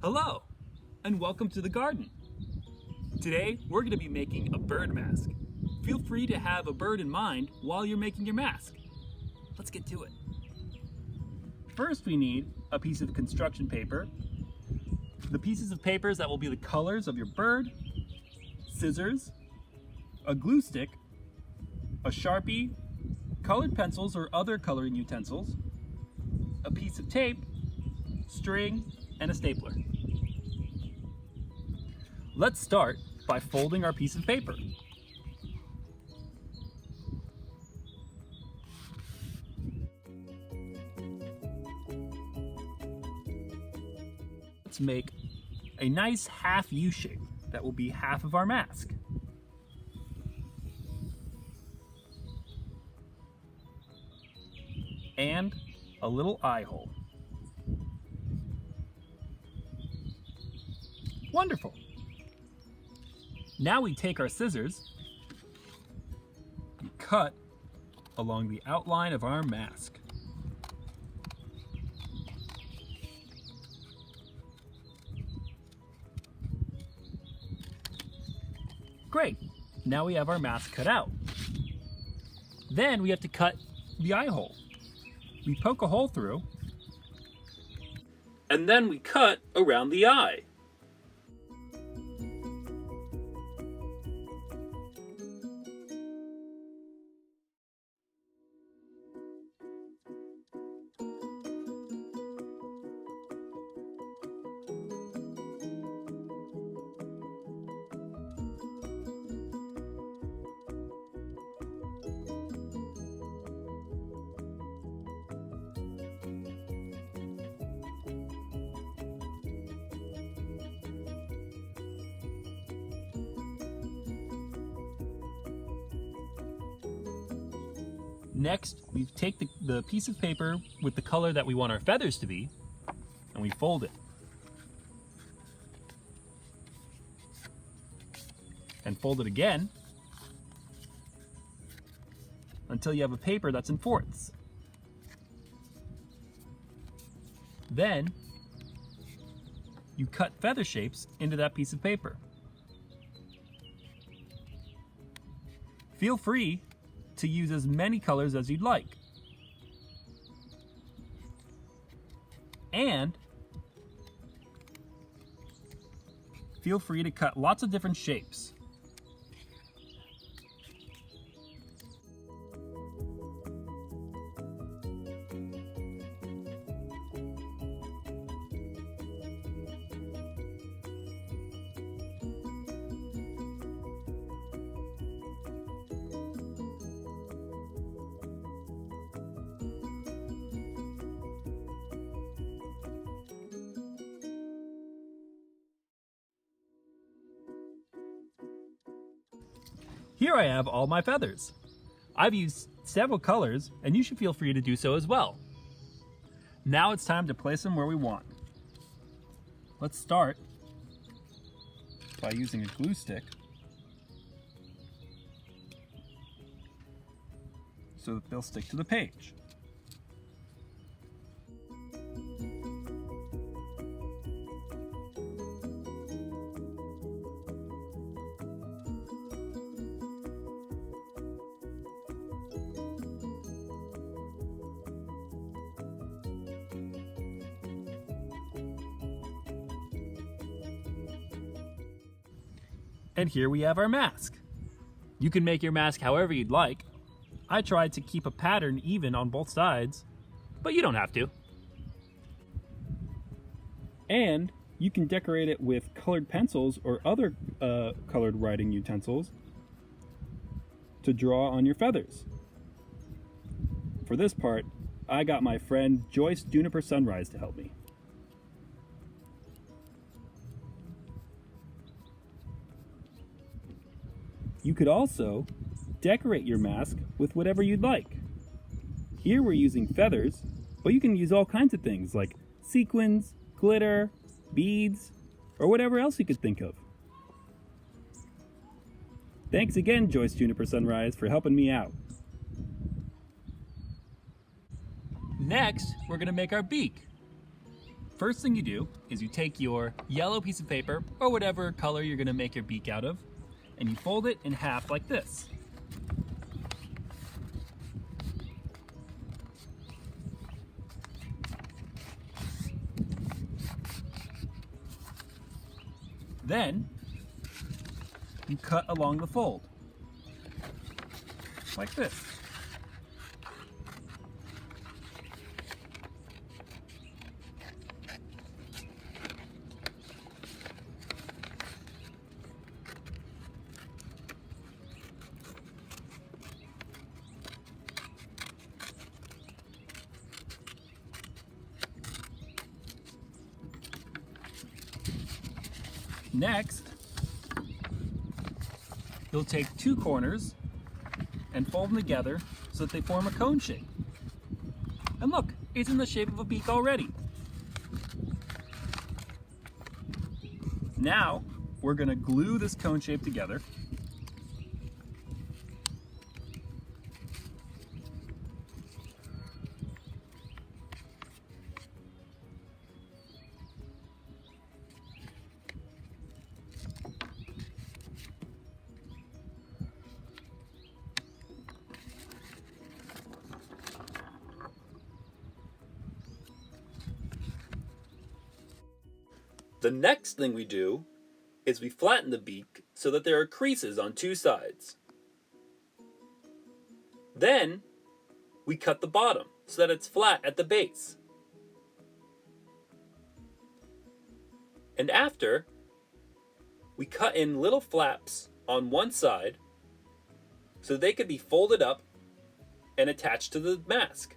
Hello, and welcome to the garden. Today, we're going to be making a bird mask. Feel free to have a bird in mind while you're making your mask. Let's get to it. First, we need a piece of construction paper, the pieces of papers that will be the colors of your bird, scissors, a glue stick, a Sharpie, colored pencils or other coloring utensils, a piece of tape, string, and a stapler. Let's start by folding our piece of paper. Let's make a nice half U shape that will be half of our mask. And a little eye hole. Wonderful! Now we take our scissors and cut along the outline of our mask. Great! Now we have our mask cut out. Then we have to cut the eye hole. We poke a hole through, and then we cut around the eye. Next, we take the piece of paper with the color that we want our feathers to be, and we fold it. And fold it again until you have a paper that's in fourths. Then, you cut feather shapes into that piece of paper. Feel free to use as many colors as you'd like. And feel free to cut lots of different shapes. Here I have all my feathers. I've used several colors, and you should feel free to do so as well. Now it's time to place them where we want. Let's start by using a glue stick so that they'll stick to the page. And here we have our mask. You can make your mask however you'd like. I tried to keep a pattern even on both sides, but you don't have to. And you can decorate it with colored pencils or other colored writing utensils to draw on your feathers. For this part, I got my friend Joyce Juniper Sunrise to help me. You could also decorate your mask with whatever you'd like. Here we're using feathers, but you can use all kinds of things like sequins, glitter, beads, or whatever else you could think of. Thanks again, Joyce Juniper Sunrise, for helping me out. Next, we're going to make our beak. First thing you do is you take your yellow piece of paper, or whatever color you're gonna make your beak out of, and you fold it in half like this. Then, you cut along the fold, like this. Next, you'll take two corners and fold them together so that they form a cone shape. And look, it's in the shape of a beak already. Now, we're going to glue this cone shape together. The next thing we do is we flatten the beak so that there are creases on two sides. Then we cut the bottom so that it's flat at the base. And after, we cut in little flaps on one side so they could be folded up and attached to the mask.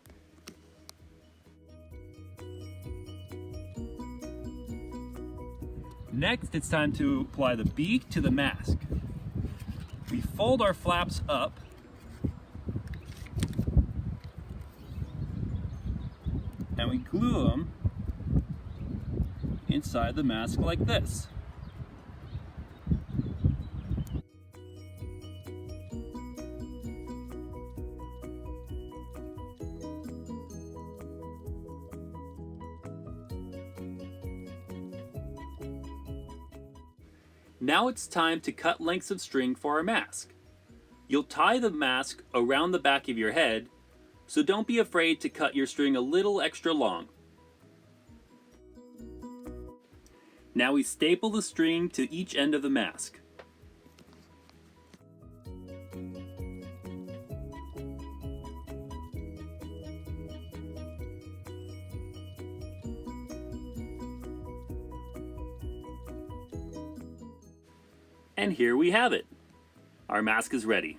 Next, it's time to apply the beak to the mask. We fold our flaps up and we glue them inside the mask like this. Now it's time to cut lengths of string for our mask. You'll tie the mask around the back of your head, so don't be afraid to cut your string a little extra long. Now we staple the string to each end of the mask. And here we have it. Our mask is ready.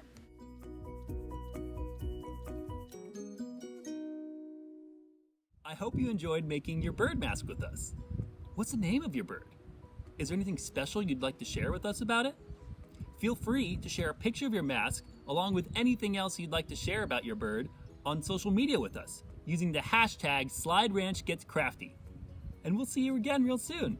I hope you enjoyed making your bird mask with us. What's the name of your bird? Is there anything special you'd like to share with us about it? Feel free to share a picture of your mask along with anything else you'd like to share about your bird on social media with us using the hashtag SlideRanchGetsCrafty. And we'll see you again real soon.